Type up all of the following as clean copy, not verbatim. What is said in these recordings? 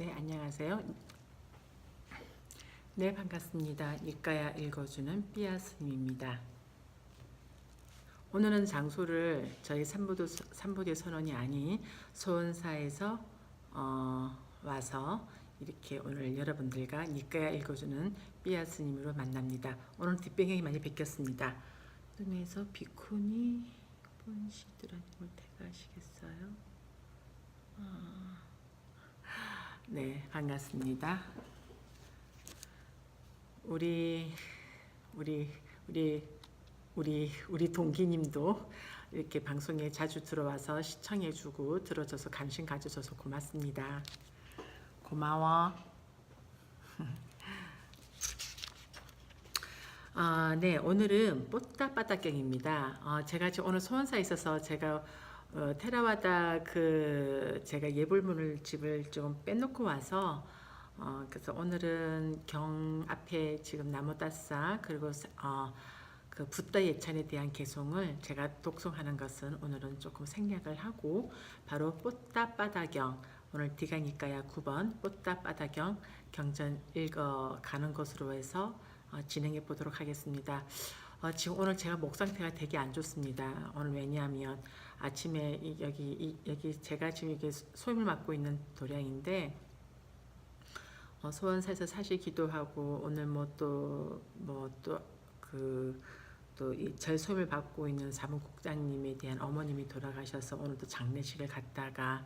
네, 안녕하세요. 네, 반갑습니다. 니까야 읽어주는 삐아스님입니다. 오늘은 장소를 저희 삼부대 선원이 아닌 소원사에서 와서 이렇게 오늘 여러분들과 니까야 읽어주는 삐아스님으로 만납니다. 오늘 뒷배경이 많이 바뀌었습니다. 뜸에서 비쿠니 본시드라님을 택하시겠어요? 네, 반갑습니다. 우리 동기님도 이렇게 방송에 자주 들어와서 시청해주고 들어줘서 관심 가져줘서 고맙습니다. 고마워. 네, 오늘은 뽀따바다경입니다. 제가 지금 오늘 소원사에 있어서 제가 테라와다 제가 예불문을 집을 좀 빼놓고 와서 그래서 오늘은 경 앞에 지금 나무다싸 그리고 그 붓다 예찬에 대한 개송을 제가 독송하는 것은 오늘은 조금 생략을 하고 바로 뽀따바다경 오늘 디가니까야 9번 뽀따바다경 경전 읽어가는 것으로 해서 진행해 보도록 하겠습니다. 지금 오늘 제가 목 상태가 되게 안 좋습니다. 오늘 왜냐하면 아침에 여기 제가 지금 이게 소임을 맡고 있는 도량인데 소원사에서 사실 기도하고 오늘 저희 소임을 받고 있는 사무국장님에 대한 어머님이 돌아가셔서 오늘 또 장례식을 갔다가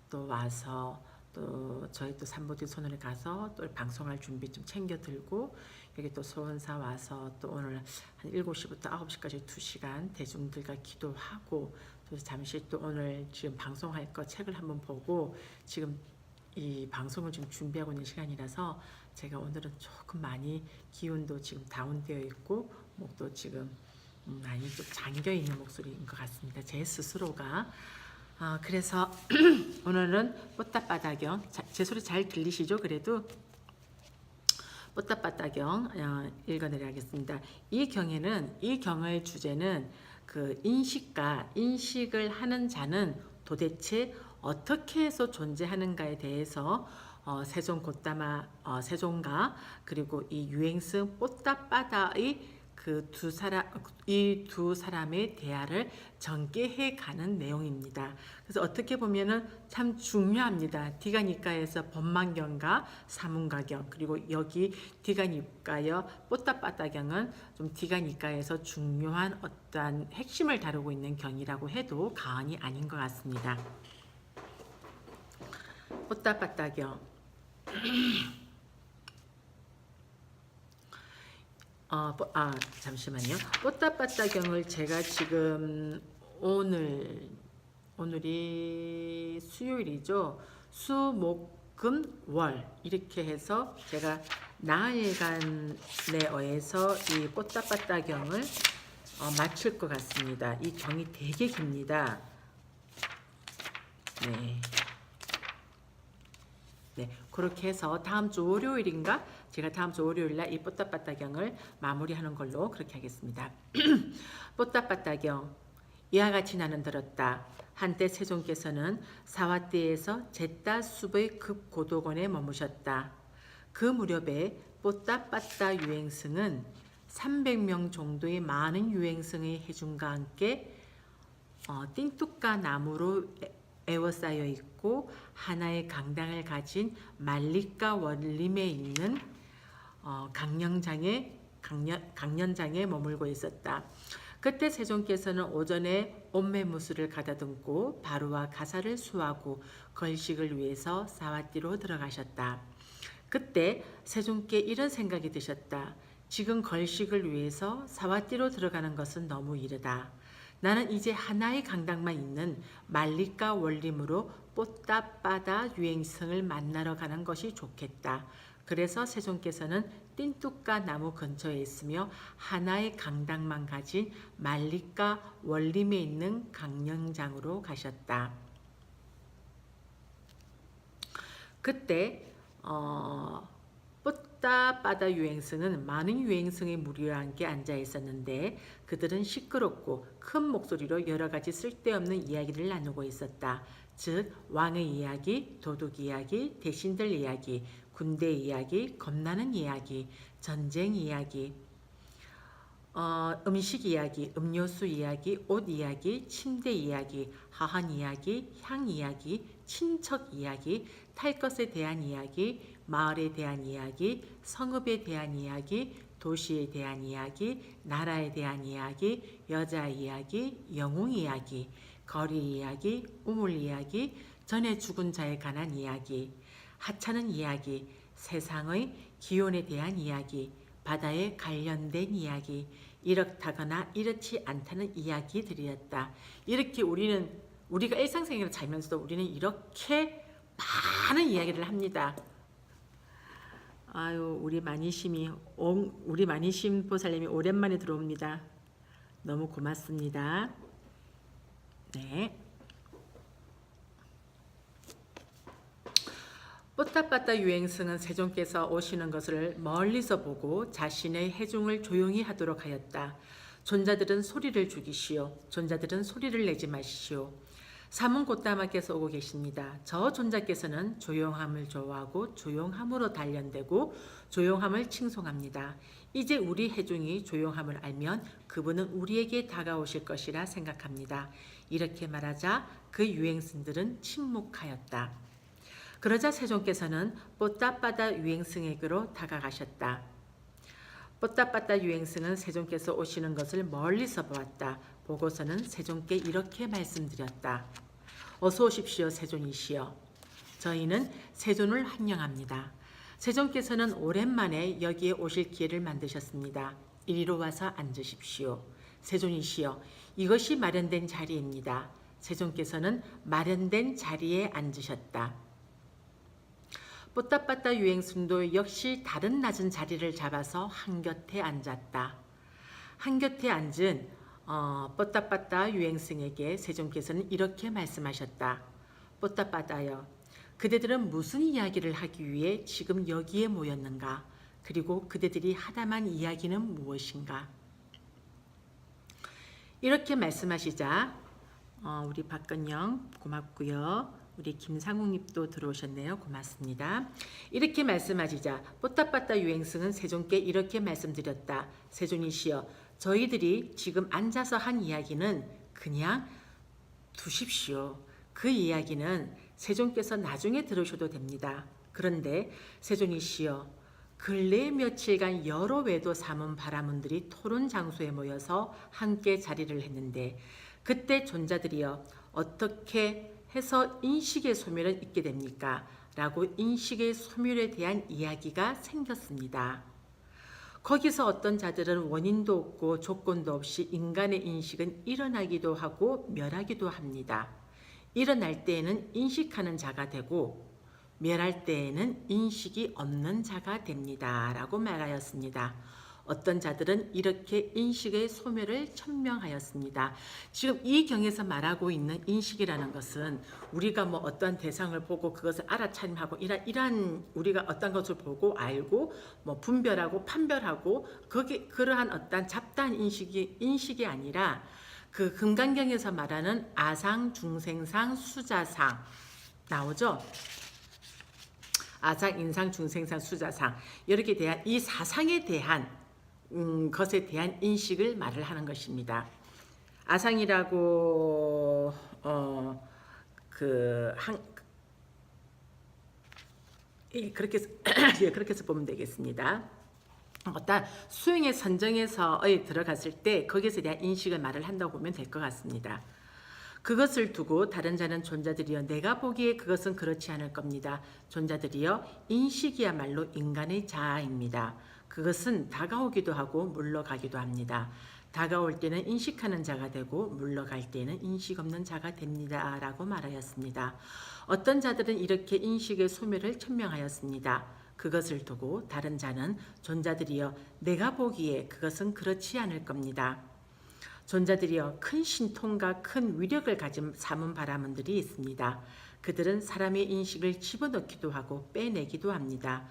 또 와서 또 저희 또 삼보대 손을 가서 또 방송할 준비 좀 챙겨 들고 여기 또 소원사 와서 또 오늘 한 7시부터 9시까지 2시간 대중들과 기도하고 또 잠시 또 오늘 지금 방송할 거 책을 한번 보고 지금 이 방송을 좀 준비하고 있는 시간이라서 제가 오늘은 조금 많이 기운도 지금 다운되어 있고 목도 지금 많이 좀 잠겨 있는 목소리인 것 같습니다. 제 스스로가 그래서 오늘은 뽀따바다경 제 소리 잘 들리시죠? 그래도 뽀따바다경 읽어내려야겠습니다. 이 경의 주제는 그 인식을 하는 자는 도대체 어떻게 해서 존재하는가에 대해서 세종과 그리고 이 유행승 뽀따바다의 이 두 사람의 대화를 전개해 가는 내용입니다. 그래서 어떻게 보면은 참 중요합니다. 디가니까에서 법망경과 사문가경 그리고 여기 디가니까여 뽀따바다경은 좀 디가니까에서 중요한 어떠한 핵심을 다루고 있는 경이라고 해도 과언이 아닌 것 같습니다. 뽀따바다경 잠시만요. 뽀따바다경을 제가 지금 오늘이 수요일이죠. 수, 목, 금, 월 이렇게 해서 제가 나흘간에 의해서 이 뽀따바다경을 마칠 것 같습니다. 이 경이 되게 깁니다. 네, 그렇게 해서 다음 주 월요일인가? 제가 다음 주 월요일날 이 뽀따바다경을 마무리하는 걸로 그렇게 하겠습니다. 뽀따바다경 이와 같이 나는 들었다. 한때 세종께서는 사화띠에서 제따 숲의 급고도건에 머무셨다. 그 무렵에 뽀따바다 유행승은 300명 정도의 많은 유행승의 해중과 함께 띵뚝가 나무로 에워싸여 있고 하나의 강당을 가진 말리가 원림에 있는 강연장에 머물고 있었다. 그때 세종께서는 오전에 옴매무술을 가다듬고 바루와 가사를 수하고 걸식을 위해서 사화띠로 들어가셨다. 그때 세종께 이런 생각이 드셨다. 지금 걸식을 위해서 사화띠로 들어가는 것은 너무 이르다. 나는 이제 하나의 강당만 있는 말리가 원림으로 뽀따바다 유행승을 만나러 가는 것이 좋겠다. 그래서 세종께서는 띵뚝가 나무 근처에 있으며 하나의 강당만 가진 말리가 원림에 있는 강령장으로 가셨다. 그때 뽀따 빠다 유행성은 많은 유행성의 무리와 함께 앉아 있었는데 그들은 시끄럽고 큰 목소리로 여러 가지 쓸데없는 이야기를 나누고 있었다. 즉 왕의 이야기, 도둑 이야기, 대신들 이야기, 군대 이야기, 겁나는 이야기, 전쟁 이야기, 음식 이야기, 음료수 이야기, 옷 이야기, 침대 이야기, 하한 이야기, 향 이야기, 친척 이야기, 탈 것에 대한 이야기, 마을에 대한 이야기, 성읍에 대한 이야기, 도시에 대한 이야기, 나라에 대한 이야기, 여자 이야기, 영웅 이야기, 거리 이야기, 우물 이야기, 전에 죽은 자에 관한 이야기, 하찮은 이야기, 세상의 기온에 대한 이야기, 바다에 관련된 이야기, 이렇다거나 이렇지 않다는 이야기들이었다. 이렇게 우리가 일상생활을 살면서도 우리는 이렇게 많은 이야기를 합니다. 아유, 우리 마니심 보살님이 오랜만에 들어옵니다. 너무 고맙습니다. 네. 뽀따빠따 유행성은 세종께서 오시는 것을 멀리서 보고 자신의 해중을 조용히 하도록 하였다. 존자들은 소리를 죽이시오. 존자들은 소리를 내지 마시오. 사문고따마께서 오고 계십니다. 저 존자께서는 조용함을 좋아하고 조용함으로 단련되고 조용함을 칭송합니다. 이제 우리 해중이 조용함을 알면 그분은 우리에게 다가오실 것이라 생각합니다. 이렇게 말하자 그 유행승들은 침묵하였다. 그러자 세종께서는 뽀따빠따 유행승에게로 다가가셨다. 뽀따빠따 유행승은 세종께서 오시는 것을 멀리서 보았다. 보고서는 세종께 이렇게 말씀드렸다. 어서 오십시오, 세존이시여. 저희는 세존을 환영합니다. 세종께서는 오랜만에 여기에 오실 기회를 만드셨습니다. 이리로 와서 앉으십시오. 세존이시여, 이것이 마련된 자리입니다. 세종께서는 마련된 자리에 앉으셨다. 뽀따빠따 유행승도 역시 다른 낮은 자리를 잡아서 한곁에 앉았다. 한곁에 앉은 뽀따빠따 유행승에게 세종께서는 이렇게 말씀하셨다. 뽀따빠따여, 그대들은 무슨 이야기를 하기 위해 지금 여기에 모였는가? 그리고 그대들이 하다만 이야기는 무엇인가? 이렇게 말씀하시자 우리 박건영 고맙고요. 우리 김상욱님도 들어오셨네요. 고맙습니다. 이렇게 말씀하시자 뽀따빠따 유행승은 세종께 이렇게 말씀드렸다. 세존이시여, 저희들이 지금 앉아서 한 이야기는 그냥 두십시오. 그 이야기는 세종께서 나중에 들으셔도 됩니다. 그런데 세존이시여, 근래 며칠간 여러 외도 사문 바라문들이 토론 장소에 모여서 함께 자리를 했는데 그때 존자들이여 어떻게 해서 인식의 소멸을 잊게 됩니까? 라고 인식의 소멸에 대한 이야기가 생겼습니다. 거기서 어떤 자들은 원인도 없고 조건도 없이 인간의 인식은 일어나기도 하고 멸하기도 합니다. 일어날 때에는 인식하는 자가 되고 멸할 때에는 인식이 없는 자가 됩니다. 라고 말하였습니다. 어떤 자들은 이렇게 인식의 소멸을 천명하였습니다. 지금 이 경에서 말하고 있는 인식이라는 것은 우리가 뭐 어떠한 대상을 보고 그것을 알아차림하고 이러한 우리가 어떤 것을 보고 알고 뭐 분별하고 판별하고 그러한 어떤 잡다한 인식이 아니라 그 금강경에서 말하는 아상, 중생상, 수자상 나오죠. 아상, 인상, 중생상, 수자상 이렇게 대한 이 사상에 대한 것에 대한 인식을 말을 하는 것입니다. 아상이라고 그렇게 해서 보면 되겠습니다. 어떤 수행의 선정에서 들어갔을 때 거기에 대한 인식을 말을 한다고 보면 될 것 같습니다. 그것을 두고 다른 자는 존자들이여 내가 보기에 그것은 그렇지 않을 겁니다. 존자들이여 인식이야말로 인간의 자아입니다. 그것은 다가오기도 하고 물러가기도 합니다. 다가올 때는 인식하는 자가 되고 물러갈 때는 인식 없는 자가 됩니다. 라고 말하였습니다. 어떤 자들은 이렇게 인식의 소멸을 천명하였습니다. 그것을 두고 다른 자는 존자들이여 내가 보기에 그것은 그렇지 않을 겁니다. 존자들이여 큰 신통과 큰 위력을 가진 사문 바라문들이 있습니다. 그들은 사람의 인식을 집어넣기도 하고 빼내기도 합니다.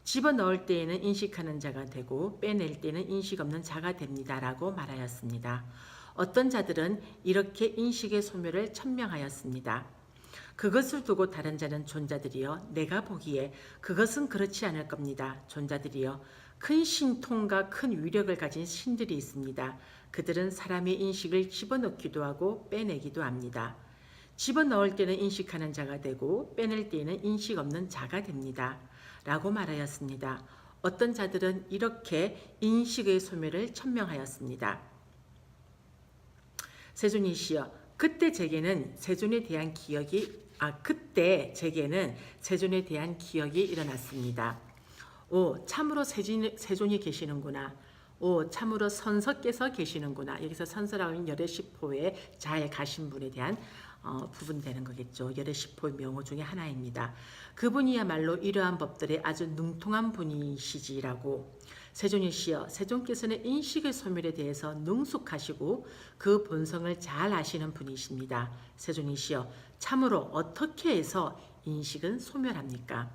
집어넣을 때에는 인식하는 자가 되고 빼낼 때는 인식 없는 자가 됩니다. 라고 말하였습니다. 어떤 자들은 이렇게 인식의 소멸을 천명하였습니다. 그것을 두고 다른 자는 존자들이여 내가 보기에 그것은 그렇지 않을 겁니다. 존자들이여 큰 신통과 큰 위력을 가진 신들이 있습니다. 그들은 사람의 인식을 집어넣기도 하고 빼내기도 합니다. 집어넣을 때는 인식하는 자가 되고 빼낼 때에는 인식 없는 자가 됩니다. 라고 말하였습니다. 어떤 자들은 이렇게 인식의 소멸을 천명하였습니다. 세존이시여 그때 제게는 세존에 대한 기억이 일어났습니다. 오 참으로 세존이 계시는구나. 오 참으로 선서께서 계시는구나. 여기서 선서라고 하면 열애시포에 잘 가신 분에 대한 부분 되는 거겠죠. 열애시포의 명호 중에 하나입니다. 그분이야말로 이러한 법들에 아주 능통한 분이시지라고. 세존이시여 세존께서는 인식의 소멸에 대해서 능숙하시고 그 본성을 잘 아시는 분이십니다. 세존이시여 참으로 어떻게 해서 인식은 소멸합니까?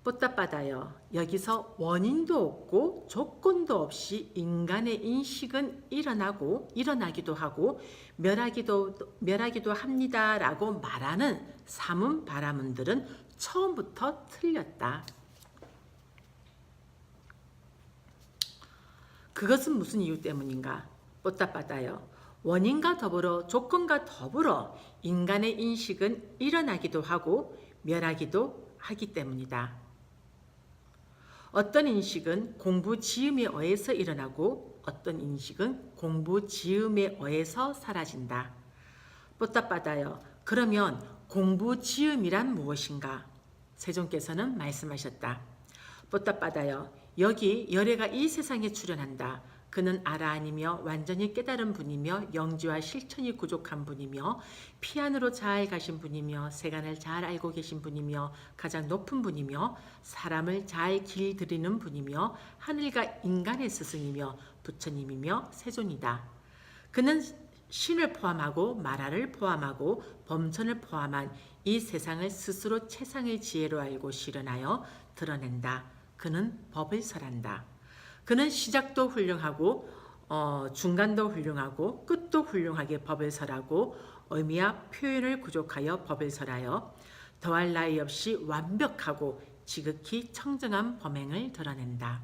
뽀따빠다여 여기서 원인도 없고 조건도 없이 인간의 인식은 일어나기도 하고 멸하기도 합니다라고 말하는 사문 바라문들은 처음부터 틀렸다. 그것은 무슨 이유 때문인가? 뽀따빠다여 원인과 더불어 조건과 더불어 인간의 인식은 일어나기도 하고 멸하기도 하기 때문이다. 어떤 인식은 공부 지음에 의해서 일어나고 어떤 인식은 공부 지음에 의해서 사라진다. 뽀따빠다여 그러면 공부 지음이란 무엇인가? 세존께서는 말씀하셨다. 뽀따빠다여 여기 열애가 이 세상에 출현한다. 그는 아라한이며 완전히 깨달은 분이며 영지와 실천이 부족한 분이며 피안으로 잘 가신 분이며 세간을 잘 알고 계신 분이며 가장 높은 분이며 사람을 잘 길들이는 분이며 하늘과 인간의 스승이며 부처님이며 세존이다. 그는 신을 포함하고 마라를 포함하고 범천을 포함한 이 세상을 스스로 최상의 지혜로 알고 실현하여 드러낸다. 그는 법을 설한다. 그는 시작도 훌륭하고 중간도 훌륭하고 끝도 훌륭하게 법을 설하고 의미와 표현을 구족하여 법을 설하여 더할 나위 없이 완벽하고 지극히 청정한 범행을 드러낸다.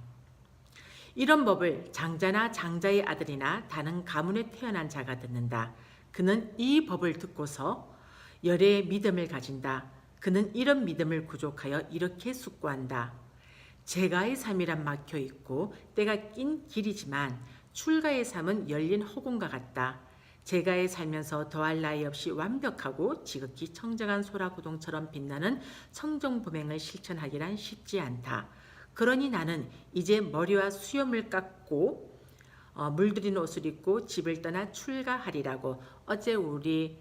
이런 법을 장자나 장자의 아들이나 다른 가문에 태어난 자가 듣는다. 그는 이 법을 듣고서 열애의 믿음을 가진다. 그는 이런 믿음을 구족하여 이렇게 숙고한다. 제가의 삶이란 막혀있고 때가 낀 길이지만 출가의 삶은 열린 허공과 같다. 제가의 살면서 더할 나위 없이 완벽하고 지극히 청정한 소라구동처럼 빛나는 청정범행을 실천하기란 쉽지 않다. 그러니 나는 이제 머리와 수염을 깎고 물들인 옷을 입고 집을 떠나 출가하리라고. 어제 우리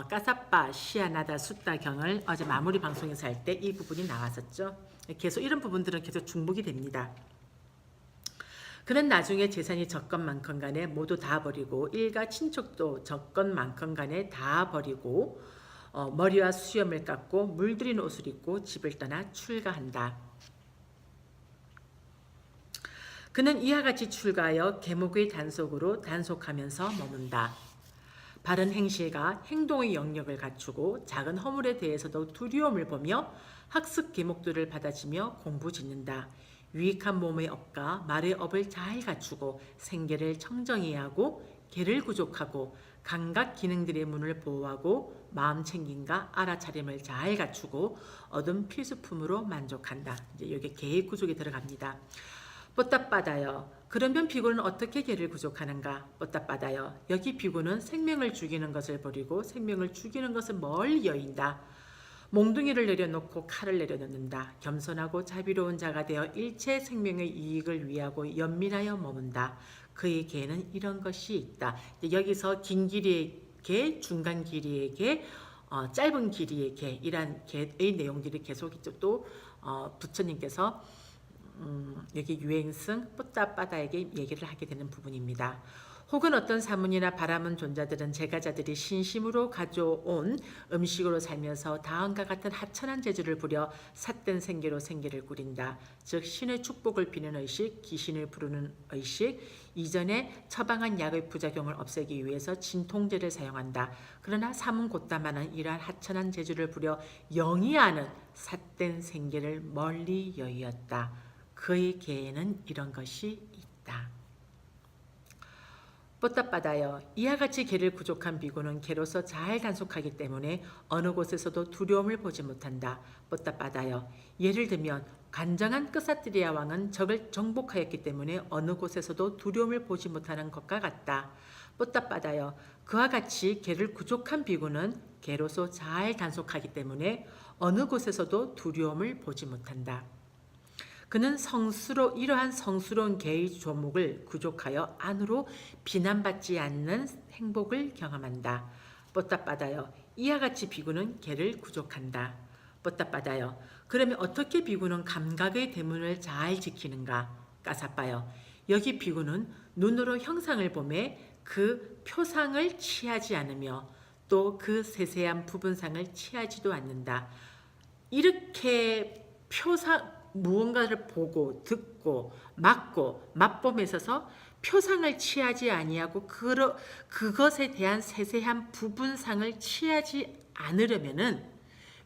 까사빠 시아나다 숫다경을 어제 마무리 방송에서 할 때 이 부분이 나왔었죠. 계속 이런 부분들은 계속 중복이 됩니다. 그는 나중에 재산이 적건만건 간에 모두 다 버리고 일가 친척도 적건만건 간에 다 버리고 머리와 수염을 깎고 물들인 옷을 입고 집을 떠나 출가한다. 그는 이와 같이 출가하여 계목의 단속으로 단속하면서 머문다. 바른 행실과 행동의 영역을 갖추고 작은 허물에 대해서도 두려움을 보며 학습 계목들을 받아지며 공부 짓는다. 유익한 몸의 업과 말의 업을 잘 갖추고 생계를 청정히 하고 계를 구족하고 감각 기능들의 문을 보호하고 마음 챙김과 알아차림을 잘 갖추고 얻은 필수품으로 만족한다. 이제 여기 계획 구족이 들어갑니다. 뽀따빠다여 그러면 비구는 어떻게 계를 구족하는가? 뽀따빠다여 여기 비구는 생명을 죽이는 것을 버리고 생명을 죽이는 것을 멀리 여인다. 몽둥이를 내려놓고 칼을 내려놓는다. 겸손하고 자비로운 자가 되어 일체 생명의 이익을 위하고 연민하여 머문다. 그의 계는 이런 것이 있다. 여기서 긴 길이의 계, 중간 길이의 계, 짧은 길이의 계 이란 계의 내용들이 계속 또 부처님께서 여기 유행승 뽀따빠다에게 얘기를 하게 되는 부분입니다. 혹은 어떤 사문이나 바람은 존자들은 제가자들이 신심으로 가져온 음식으로 살면서 다음과 같은 하천한 재주를 부려 삿된 생계로 생계를 꾸린다. 즉 신의 축복을 비는 의식, 귀신을 부르는 의식, 이전에 처방한 약의 부작용을 없애기 위해서 진통제를 사용한다. 그러나 사문 곧다마는 이러한 하천한 재주를 부려 영이하는 삿된 생계를 멀리 여의었다. 그의 계에는 이런 것이 있다. 뽀따빠다여 이와 같이 개를 구족한 비구는 개로서 잘 단속하기 때문에 어느 곳에서도 두려움을 보지 못한다. 뽀따빠다여 예를 들면 간정한 끄사트리아 왕은 적을 정복하였기 때문에 어느 곳에서도 두려움을 보지 못하는 것과 같다. 뽀따빠다여 그와 같이 개를 구족한 비구는 개로서 잘 단속하기 때문에 어느 곳에서도 두려움을 보지 못한다. 그는 이러한 성스러운 개의 조목을 구족하여 안으로 비난받지 않는 행복을 경험한다. 뽀따빠다여 이와 같이 비구는 개를 구족한다. 뽀따빠다여 그러면 어떻게 비구는 감각의 대문을 잘 지키는가? 까사빠여 여기 비구는 눈으로 형상을 보매 그 표상을 취하지 않으며 또 그 세세한 부분상을 취하지도 않는다. 이렇게 무언가를 보고 듣고 맡고 맛봄에 있어서 표상을 취하지 아니하고 그것에 대한 세세한 부분상을 취하지 않으려면은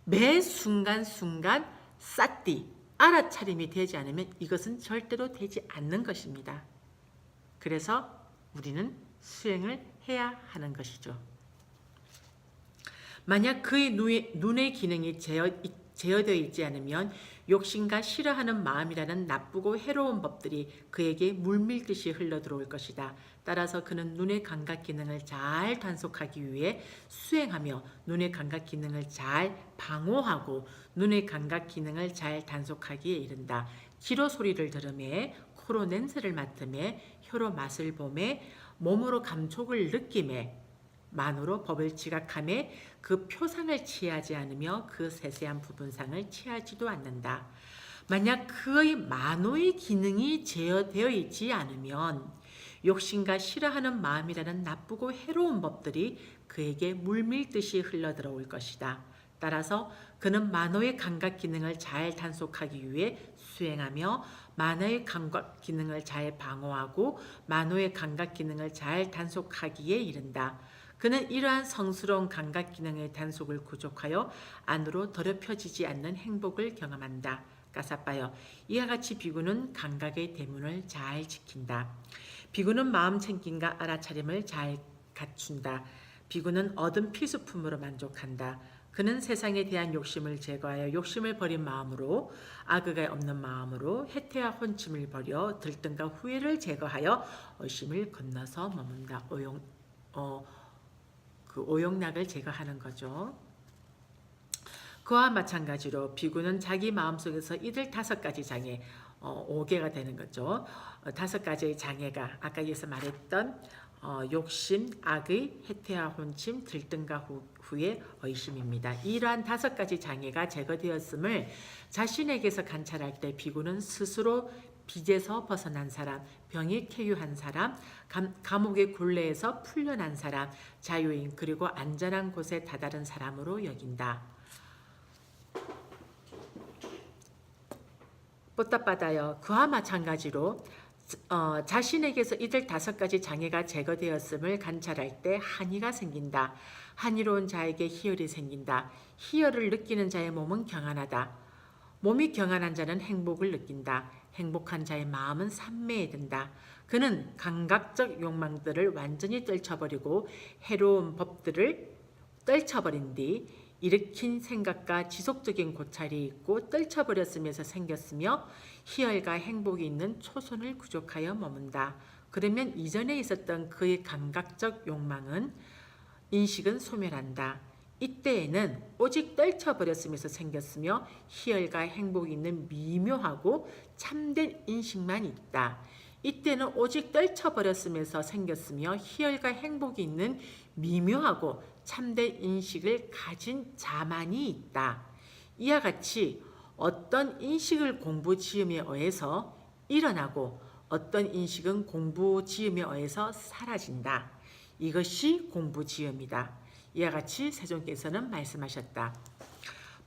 매 순간순간 쌌디 알아차림이 되지 않으면 이것은 절대로 되지 않는 것입니다. 그래서 우리는 수행을 해야 하는 것이죠. 만약 그의 눈의 기능이 제어되어 있지 않으면 욕심과 싫어하는 마음이라는 나쁘고 해로운 법들이 그에게 물밀듯이 흘러들어올 것이다. 따라서 그는 눈의 감각 기능을 잘 단속하기 위해 수행하며 눈의 감각 기능을 잘 방어하고 눈의 감각 기능을 잘 단속하기에 이른다. 귀로 소리를 들으며 코로 냄새를 맡으며 혀로 맛을 보며 몸으로 감촉을 느끼며 만으로 법을 지각하며 그 표상을 취하지 않으며 그 세세한 부분상을 취하지도 않는다. 만약 그의 만호의 기능이 제어되어 있지 않으면 욕심과 싫어하는 마음이라는 나쁘고 해로운 법들이 그에게 물밀듯이 흘러들어올 것이다. 따라서 그는 만호의 감각 기능을 잘 단속하기 위해 수행하며 만호의 감각 기능을 잘 방어하고 만호의 감각 기능을 잘 단속하기에 이른다. 그는 이러한 성스러운 감각 기능의 단속을 구족하여 안으로 더럽혀지지 않는 행복을 경험한다. 까사빠여 이와 같이 비구는 감각의 대문을 잘 지킨다. 비구는 마음 챙김과 알아차림을 잘 갖춘다. 비구는 얻은 필수품으로 만족한다. 그는 세상에 대한 욕심을 제거하여 욕심을 버린 마음으로 악의가 없는 마음으로 해태와 혼침을 버려 들뜸과 후회를 제거하여 의심을 건너서 머문다. 오용락을 제거하는 거죠. 그와 마찬가지로 비구는 자기 마음속에서 이들 5가지 장애 5개가 되는 거죠. 5가지의 장애가 아까 여기서 말했던 욕심, 악의, 해태와 혼침, 들뜸과 후회, 의심입니다. 이러한 5가지 장애가 제거되었음을 자신에게서 관찰할 때 비구는 스스로 빚에서 벗어난 사람, 병이 쾌유한 사람, 감옥의 굴레에서 풀려난 사람, 자유인 그리고 안전한 곳에 다다른 사람으로 여긴다. 뽀따빠다여 그와 마찬가지로 자신에게서 이들 5가지 장애가 제거되었음을 관찰할 때 한의가 생긴다. 한의로운 자에게 희열이 생긴다. 희열을 느끼는 자의 몸은 경안하다. 몸이 경안한 자는 행복을 느낀다. 행복한 자의 마음은 산매에 든다. 그는 감각적 욕망들을 완전히 떨쳐버리고 해로운 법들을 떨쳐버린 뒤 일으킨 생각과 지속적인 고찰이 있고 떨쳐버렸으면서 생겼으며 희열과 행복이 있는 초선을 구족하여 머문다. 그러면 이전에 있었던 그의 감각적 욕망은 인식은 소멸한다. 이때에는 오직 떨쳐버렸으면서 생겼으며 희열과 행복이 있는 미묘하고 참된 인식만 있다. 이때는 오직 떨쳐버렸으면서 생겼으며 희열과 행복이 있는 미묘하고 참된 인식을 가진 자만이 있다. 이와 같이 어떤 인식을 공부 지음에 의해서 일어나고 어떤 인식은 공부지음에 의해서 사라진다. 이것이 공부지음이다. 이와 같이 세존께서는 말씀하셨다.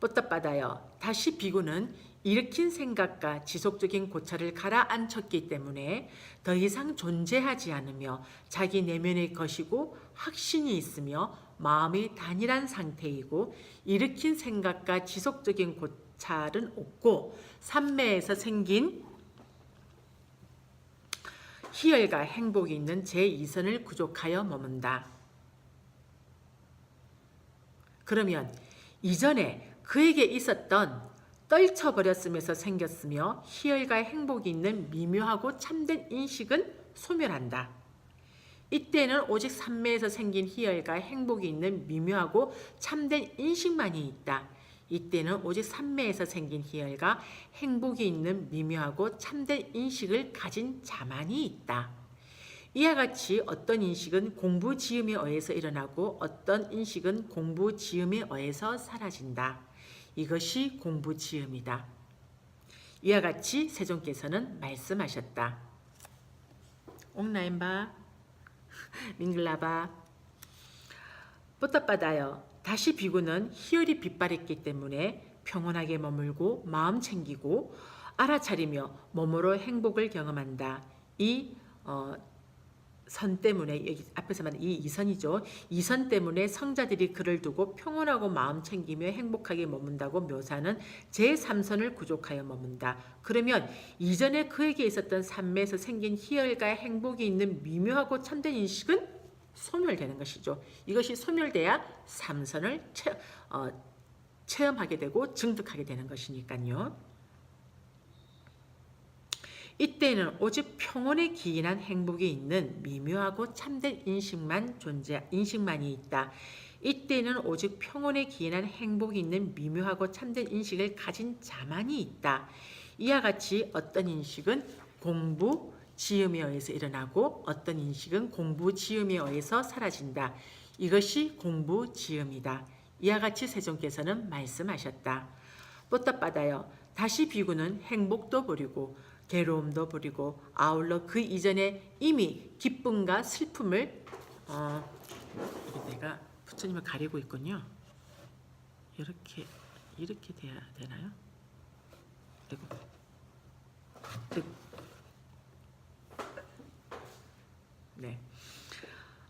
뻗떡받아요. 다시 비구는 일으킨 생각과 지속적인 고찰을 가라앉혔기 때문에 더 이상 존재하지 않으며 자기 내면의 것이고 확신이 있으며 마음이 단일한 상태이고 일으킨 생각과 지속적인 고찰은 없고 삼매에서 생긴 희열과 행복이 있는 제2선을 구족하여 머문다. 그러면 이전에 그에게 있었던 떨쳐버렸으면서 생겼으며 희열과 행복이 있는 미묘하고 참된 인식은 소멸한다. 이때는 오직 삼매에서 생긴 희열과 행복이 있는 미묘하고 참된 인식만이 있다. 이때는 오직 삼매에서 생긴 희열과 행복이 있는 미묘하고 참된 인식을 가진 자만이 있다. 이와 같이 어떤 인식은 공부지음에 의해서 일어나고 어떤 인식은 공부지음에 의해서 사라진다. 이것이 공부지음이다. 이와 같이 세존께서는 말씀하셨다. 옥라인바 밍글라바 뽀떡받아요. 다시 비구는 희열이 빛발했기 때문에 평온하게 머물고 마음 챙기고 알아차리며 몸으로 행복을 경험한다. 이 선 때문에 여기 앞에서 말한 이 이선이죠. 이선 때문에 성자들이 그를 두고 평온하고 마음 챙기며 행복하게 머문다고 묘사하는 제3선을 구족하여 머문다. 그러면 이전에 그에게 있었던 삶에서 생긴 희열과 행복이 있는 미묘하고 참된 인식은 소멸되는 것이죠. 이것이 소멸돼야 3선을 체험하게 되고 증득하게 되는 것이니까요. 이때는 오직 평온에 기인한 행복이 있는 미묘하고 참된 인식만이 있다. 이때는 오직 평온에 기인한 행복이 있는 미묘하고 참된 인식을 가진 자만이 있다. 이와 같이 어떤 인식은 공부, 지음에 의해서 일어나고 어떤 인식은 공부, 지음에 의해서 사라진다. 이것이 공부, 지음이다. 이와 같이 세존께서는 말씀하셨다. 뽀떡받아요. 다시 비구는 행복도 버리고 괴로움도 버리고 아울러 그 이전에 이미 기쁨과 슬픔을 이게 내가 부처님을 가리고 있군요. 이렇게 돼야 되나요? 그리고 네.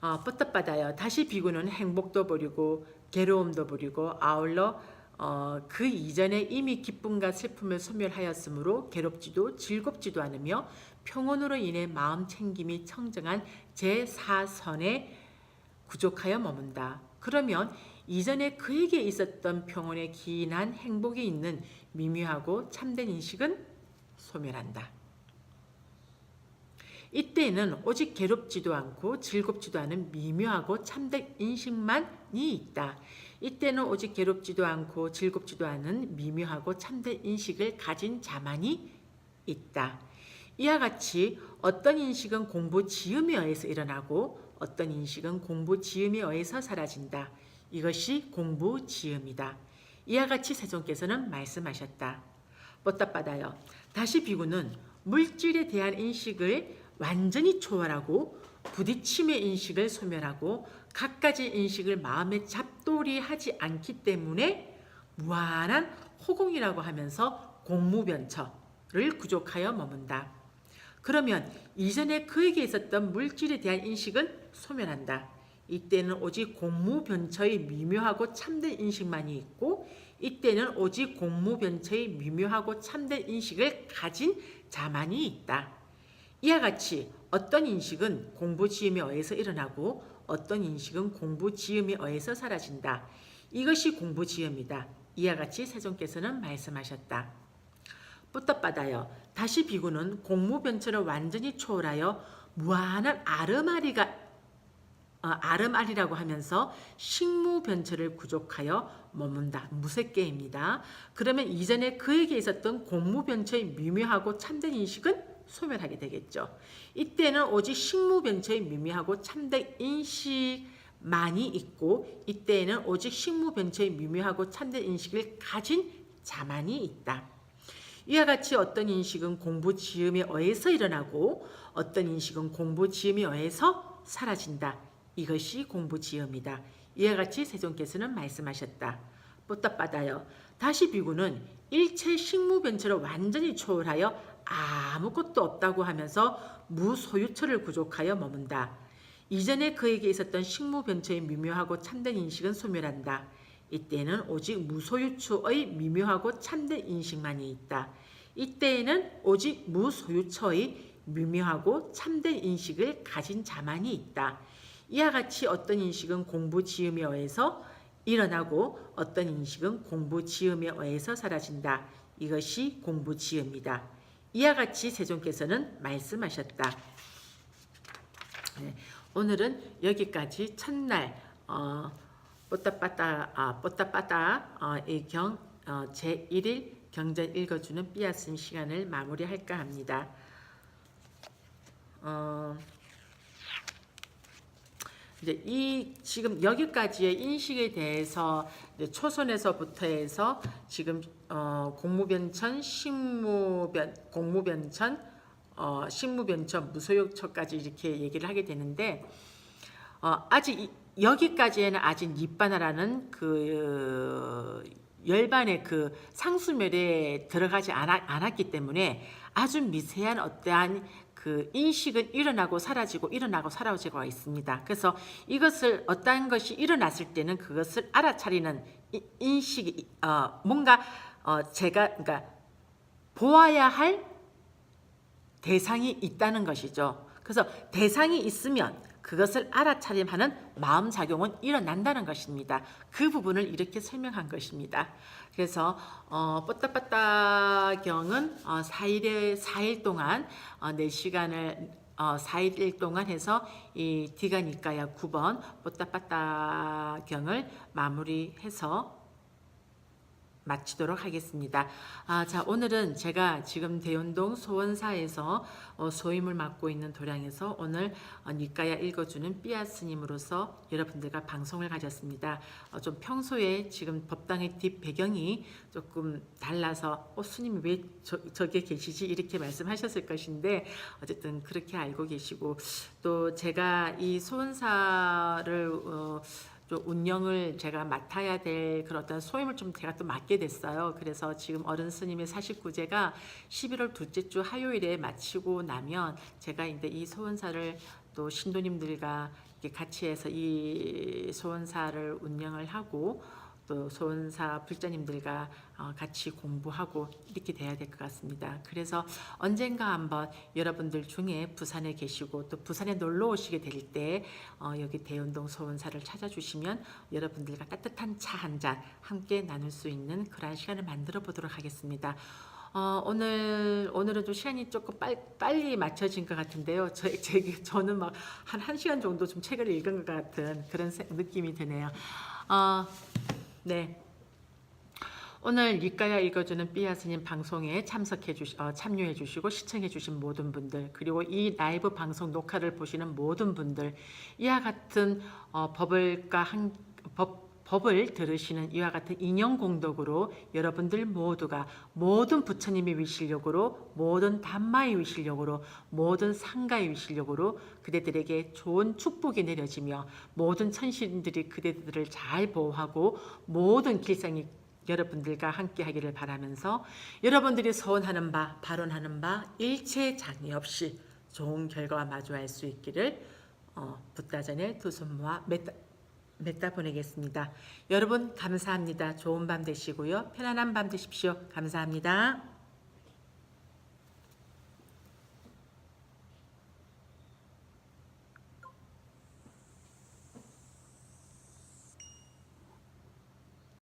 뻗떡받아요. 다시 비구는 행복도 버리고 괴로움도 버리고 아울러 그 이전에 이미 기쁨과 슬픔을 소멸하였으므로 괴롭지도 즐겁지도 않으며 평온으로 인해 마음 챙김이 청정한 제4선에 구족하여 머문다. 그러면 이전에 그에게 있었던 평온에 기인한 행복이 있는 미묘하고 참된 인식은 소멸한다. 이때는 오직 괴롭지도 않고 즐겁지도 않은 미묘하고 참된 인식만이 있다. 이때는 오직 괴롭지도 않고 즐겁지도 않은 미묘하고 참된 인식을 가진 자만이 있다. 이와 같이 어떤 인식은 공부 지음에 의해서 일어나고 어떤 인식은 공부 지음에 의해서 사라진다. 이것이 공부 지음이다. 이와 같이 세존께서는 말씀하셨다. 뻗떡받아요. 다시 비구는 물질에 대한 인식을 완전히 초월하고 부딪힘의 인식을 소멸하고 갖가지 인식을 마음에 잡돌이하지 않기 때문에 무한한 호공이라고 하면서 공무변처를 구족하여 머문다. 그러면 이전에 그에게 있었던 물질에 대한 인식은 소멸한다. 이때는 오직 공무변처의 미묘하고 참된 인식만이 있고 이때는 오직 공무변처의 미묘하고 참된 인식을 가진 자만이 있다. 이와 같이 어떤 인식은 공부지음에 의해서 일어나고 어떤 인식은 공부지음에 의해서 사라진다. 이것이 공부지음이다. 이와 같이 세존께서는 말씀하셨다. 뻗떡받아요. 다시 비구는 공무변처를 완전히 초월하여 무한한 아름아리라고 하면서 식무변처를 구족하여 머문다. 무색계입니다. 그러면 이전에 그에게 있었던 공무변처의 미묘하고 참된 인식은 소멸하게 되겠죠. 이때는 오직 식무변처의 미묘하고 참된 인식만이 있고 이때에는 오직 식무변처의 미묘하고 참된 인식을 가진 자만이 있다. 이와 같이 어떤 인식은 공부 지음에 의해서 일어나고 어떤 인식은 공부 지음에 의해서 사라진다. 이것이 공부 지음이다. 이와 같이 세존께서는 말씀하셨다. 뽀따빠다여. 다시 비구는 일체 식무변처를 완전히 초월하여 아무것도 없다고 하면서 무소유처를 구족하여 머문다. 이전에 그에게 있었던 식무변처의 미묘하고 참된 인식은 소멸한다. 이때에는 오직 무소유처의 미묘하고 참된 인식만이 있다. 이때에는 오직 무소유처의 미묘하고 참된 인식을 가진 자만이 있다. 이와 같이 어떤 인식은 공부 지음에 의해서 일어나고 어떤 인식은 공부 지음에 의해서 사라진다. 이것이 공부 지음이다. 이와 같이 세존께서는 말씀하셨다. 네, 오늘은 여기까지 첫날 뽀따빠따의 경 제1일 경전 읽어주는 삐아씀 시간을 마무리할까 합니다. 이제 이 지금 여기까지의 인식에 대해서 이제 초선에서부터 해서 지금 공무변천, 공무변천, 식무변천, 무소유처까지 이렇게 얘기를 하게 되는데 아직 여기까지에는 아직 니빠나라는 그 열반의 그 상수멸에 들어가지 않았기 때문에 아주 미세한 어떠한 그 인식은 일어나고 사라지고 일어나고 사라지고 있습니다. 그래서 이것을 어떠한 것이 일어났을 때는 그것을 알아차리는 인식이 뭔가 제가 그러니까 보아야 할 대상이 있다는 것이죠. 그래서 대상이 있으면 그것을 알아차림하는 마음작용은 일어난다는 것입니다. 그 부분을 이렇게 설명한 것입니다. 그래서 뽀따빠따경은 4일 동안 4시간을 4일 동안 해서 이 디가니까야 9번 뽀따빠따경을 마무리해서 마치도록 하겠습니다. 자, 오늘은 제가 지금 대운동 소원사에서 소임을 맡고 있는 도량에서 오늘 니까야 읽어주는 삐아 스님으로서 여러분들과 방송을 가졌습니다. 좀 평소에 지금 법당의 뒷 배경이 조금 달라서 스님이 왜 저게 계시지 이렇게 말씀하셨을 것인데 어쨌든 그렇게 알고 계시고 또 제가 이 소원사를 운영을 제가 맡아야 될 그런 어떤 소임을 좀 제가 또 맡게 됐어요. 그래서 지금 어른 스님의 49제가 11월 둘째 주 화요일에 마치고 나면 제가 이제 이 소원사를 또 신도님들과 같이 해서 이 소원사를 운영을 하고 또 소원사 불자님들과 같이 공부하고 이렇게 돼야 될 것 같습니다. 그래서 언젠가 한번 여러분들 중에 부산에 계시고 또 부산에 놀러 오시게 될 때 여기 대운동 소원사를 찾아주시면 여러분들과 따뜻한 차 한 잔 함께 나눌 수 있는 그러한 시간을 만들어 보도록 하겠습니다. 오늘은 좀 시간이 조금 빨리 맞춰진 것 같은데요. 저는 막 한 1시간 정도 좀 책을 읽은 것 같은 그런 느낌이 드네요. 네. 오늘 니까야 읽어주는 삐아 스님 방송에 참여해 주시고 시청해 주신 모든 분들 그리고 이 라이브 방송 녹화를 보시는 모든 분들 이와 같은 법을 들으시는 이와 같은 인연공덕으로 여러분들 모두가 모든 부처님의 위실력으로 모든 담마의 위실력으로 모든 상가의 위실력으로 그대들에게 좋은 축복이 내려지며 모든 천신들이 그대들을 잘 보호하고 모든 길상이 여러분들과 함께 하기를 바라면서 여러분들이 소원하는 바 발언하는 바 일체 장애 없이 좋은 결과와 마주할 수 있기를 붓다전에 두 손 모아 맺다 보내겠습니다. 여러분 감사합니다. 좋은 밤 되시고요. 편안한 밤 되십시오. 감사합니다.